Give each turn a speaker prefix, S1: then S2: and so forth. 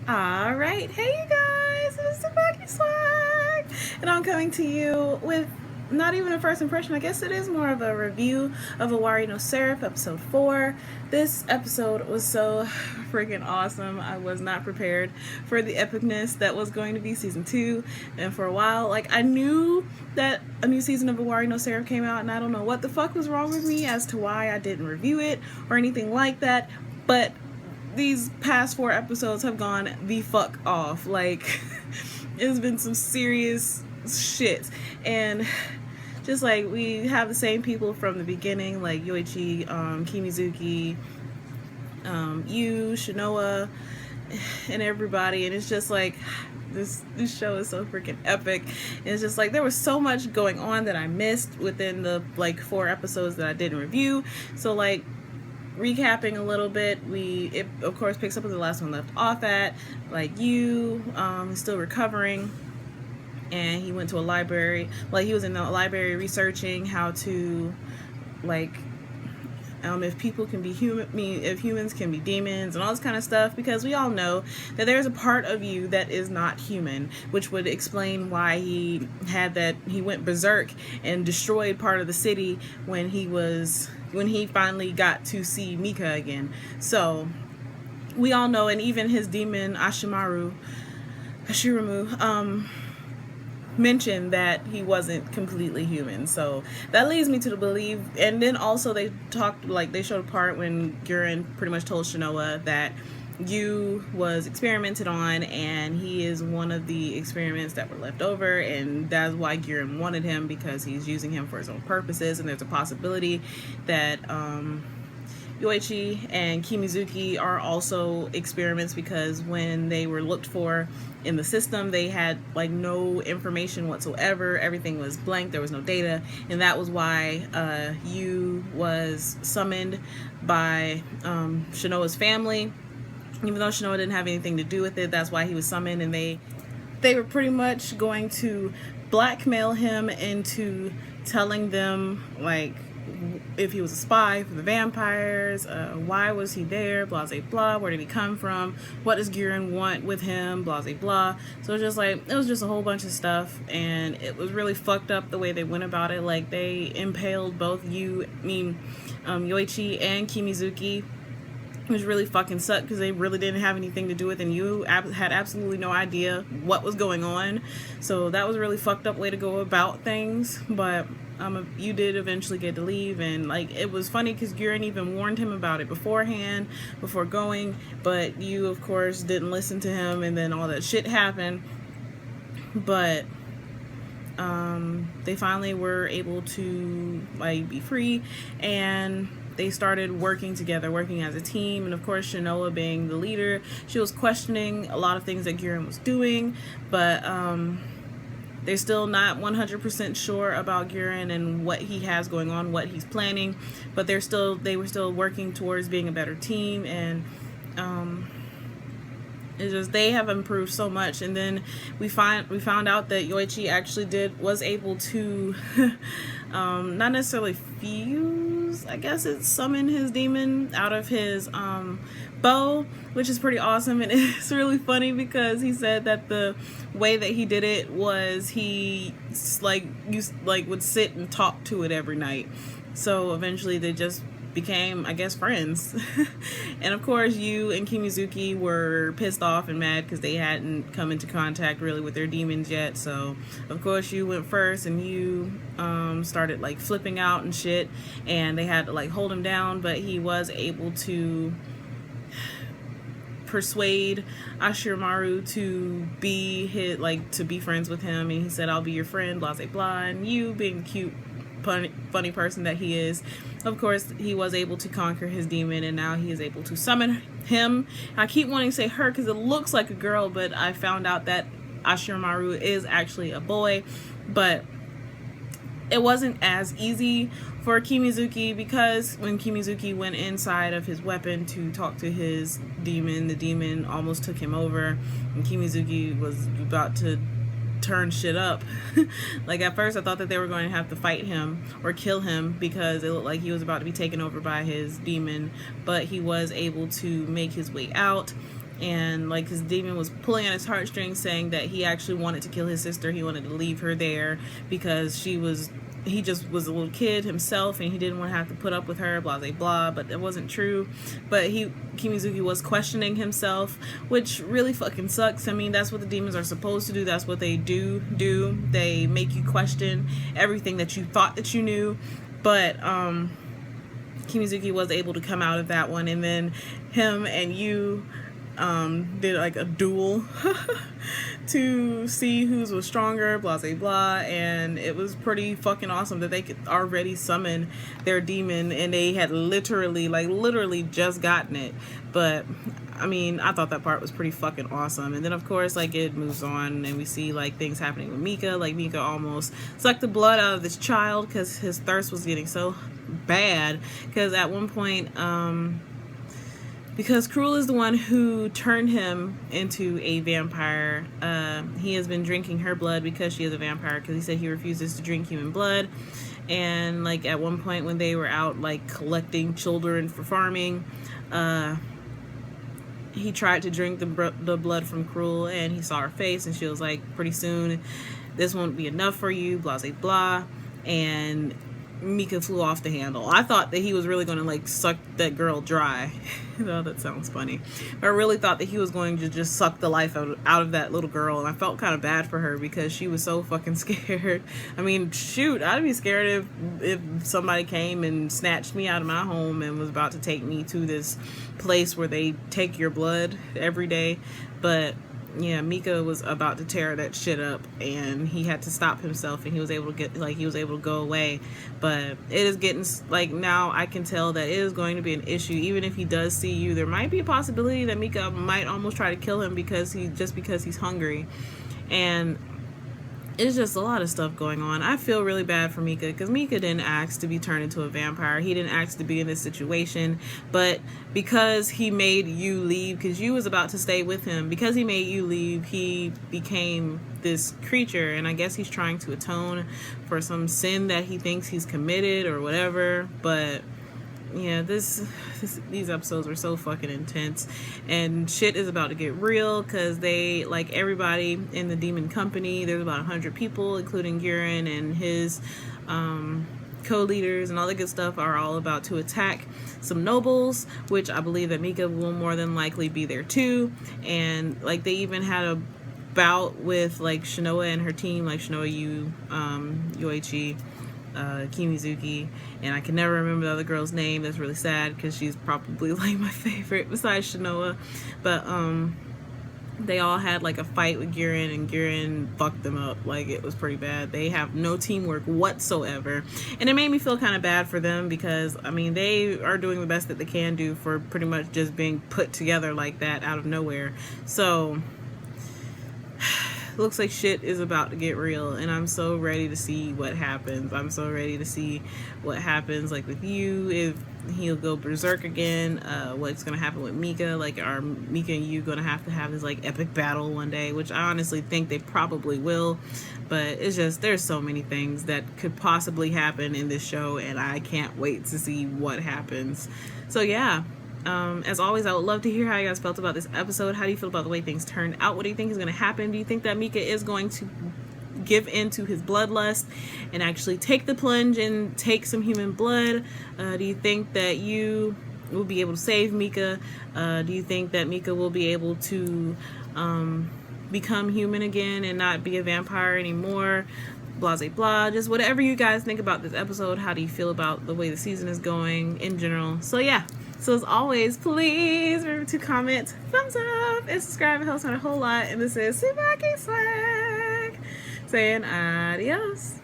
S1: Alright, hey you guys, it's TsubakiSwagg, and I'm coming to you with not even a first impression. I guess it is more of a review of Owari no Seraph, episode 4. This episode was so freaking awesome. I was not prepared for the epicness that was going to be season 2, and for a while, I knew that a new season of Owari no Seraph came out, and I don't know what the fuck was wrong with me as to why I didn't review it or anything like that, but these past 4 episodes have gone the fuck off. It's been some serious shit. And just we have the same people from the beginning, like Yoichi, Kimizuki, Yu, Shinoa, and everybody. And it's just this show is so freaking epic. And it's just there was so much going on that I missed within the 4 episodes that I didn't review. So recapping a little bit, it of course picks up where the last one left off at. Yu is still recovering, and he went to a library. He was in the library researching how to if people can be human, if humans can be demons and all this kind of stuff, because we all know that there's a part of you that is not human, which would explain why he went berserk and destroyed part of the city when he finally got to see Mika again. So we all know, and even his demon Ashiramu mentioned that he wasn't completely human. So that leads me to believe. And then also they talked, they showed a part when Gurren pretty much told Shinoa that Yu was experimented on, and he is one of the experiments that were left over, and that's why Gurren wanted him, because he's using him for his own purposes. And there's a possibility that Yoichi and Kimizuki are also experiments, because when they were looked for in the system, they had no information whatsoever. Everything was blank. There was no data, and that was why Yu was summoned by Shinoa's family. Even though Shinoa didn't have anything to do with it, that's why he was summoned, and they were pretty much going to blackmail him into telling them if he was a spy for the vampires, why was he there, blah blah blah, where did he come from, what does Gurren want with him, blah blah blah. So it was just a whole bunch of stuff, and it was really fucked up the way they went about it. They impaled both Yoichi and Kimizuki, which really fucking sucked, because they really didn't have anything to do with it, and you had absolutely no idea what was going on. So that was a really fucked up way to go about things. But you did eventually get to leave, and it was funny because Gurren even warned him about it beforehand, before going, but you of course didn't listen to him, and then all that shit happened. But they finally were able to be free, and they started working together, working as a team. And of course, Shinoa being the leader, she was questioning a lot of things that Gurren was doing, but they're still not 100% sure about Gurren and what he has going on, what he's planning, but they were still working towards being a better team. And it's just, they have improved so much. And then we found out that Yoichi actually was able to not necessarily fuse, I guess it's summon his demon out of his bow, which is pretty awesome. And it's really funny because he said that the way that he did it was he would sit and talk to it every night. So eventually they just became, I guess, friends. And of course, Yu and Kimizuki were pissed off and mad because they hadn't come into contact really with their demons yet. So of course Yu went first, and Yu started flipping out and shit, and they had to hold him down, but he was able to persuade Ashiramu to be to be friends with him. And he said, "I'll be your friend," blah blah blah. And Yu, being the cute funny person that he is, of course he was able to conquer his demon, and now he is able to summon him. I keep wanting to say her because it looks like a girl, but I found out that Ashiramu is actually a boy. But it wasn't as easy for Kimizuki, because when Kimizuki went inside of his weapon to talk to his demon, the demon almost took him over, and Kimizuki was about to turn shit up. At first I thought that they were going to have to fight him or kill him, because it looked like he was about to be taken over by his demon, but he was able to make his way out. and like his demon was pulling at his heartstrings, saying that he actually wanted to kill his sister. He wanted to leave her there because he just was a little kid himself and he didn't want to have to put up with her, blah blah blah. But that wasn't true. But Kimizuki was questioning himself, which really fucking sucks. I mean, that's what the demons are supposed to do. That's what they do. They make you question everything that you thought that you knew. But Kimizuki was able to come out of that one, and then him and you did like a duel to see whose was stronger, blah blah blah. And it was pretty fucking awesome that they could already summon their demon, and they had literally just gotten it. But I mean, I thought that part was pretty fucking awesome. And then of course, like, it moves on and we see like things happening with Mika. Like, Mika almost sucked the blood out of this child because his thirst was getting so bad. Because at one point, because Cruel is the one who turned him into a vampire, he has been drinking her blood because she is a vampire, because he said he refuses to drink human blood. And like at one point when they were out like collecting children for farming, he tried to drink the blood from Cruel, and he saw her face and she was like, pretty soon this won't be enough for you, blah blah blah. And Mika flew off the handle. I thought that he was really going to like suck that girl dry. No, that sounds funny. But I really thought that he was going to just suck the life out of that little girl. And I felt kind of bad for her because she was so fucking scared. I mean, shoot, I'd be scared if somebody came and snatched me out of my home and was about to take me to this place where they take your blood every day. But yeah, Mika was about to tear that shit up, and he had to stop himself, and he was able to go away. But it is getting like, now I can tell that it is going to be an issue. Even if he does see you, there might be a possibility that Mika might almost try to kill him because he's hungry. And it's just a lot of stuff going on. I feel really bad for Mika because Mika didn't ask to be turned into a vampire. He didn't ask to be in this situation. But because he made you leave, because you was about to stay with him, because he made you leave, he became this creature. And I guess he's trying to atone for some sin that he thinks he's committed or whatever. But yeah, these episodes were so fucking intense, and shit is about to get real because they, like, everybody in the demon company, there's about 100 people, including Gurren and his co-leaders and all the good stuff, are all about to attack some nobles, which I believe that Mika will more than likely be there too. And like, they even had a bout with like Shinoa and her team, like Shinoa, Yoichi, Kimizuki, and I can never remember the other girl's name. That's really sad because she's probably like my favorite besides Shinoa. But they all had like a fight with Gurren, and Gurren fucked them up. Like, it was pretty bad. They have no teamwork whatsoever, and it made me feel kind of bad for them because I mean, they are doing the best that they can do for pretty much just being put together like that out of nowhere. So looks like shit is about to get real, and I'm so ready to see what happens. I'm so ready to see what happens, like with you, if he'll go berserk again, what's gonna happen with Mika. Like, are Mika and you gonna have this like epic battle one day, which I honestly think they probably will. But it's just, there's so many things that could possibly happen in this show, and I can't wait to see what happens. So yeah, as always, I would love to hear how you guys felt about this episode. How do you feel about the way things turned out? What do you think is going to happen? Do you think that Mika is going to give in to his bloodlust and actually take the plunge and take some human blood? Do you think that you will be able to save Mika? Do you think that Mika will be able to become human again and not be a vampire anymore? Blah, blah, blah. Just whatever you guys think about this episode. How do you feel about the way the season is going in general? So yeah. So as always, please remember to comment, thumbs up, and subscribe. It helps out a whole lot. And this is TsubakiSwagg saying adios.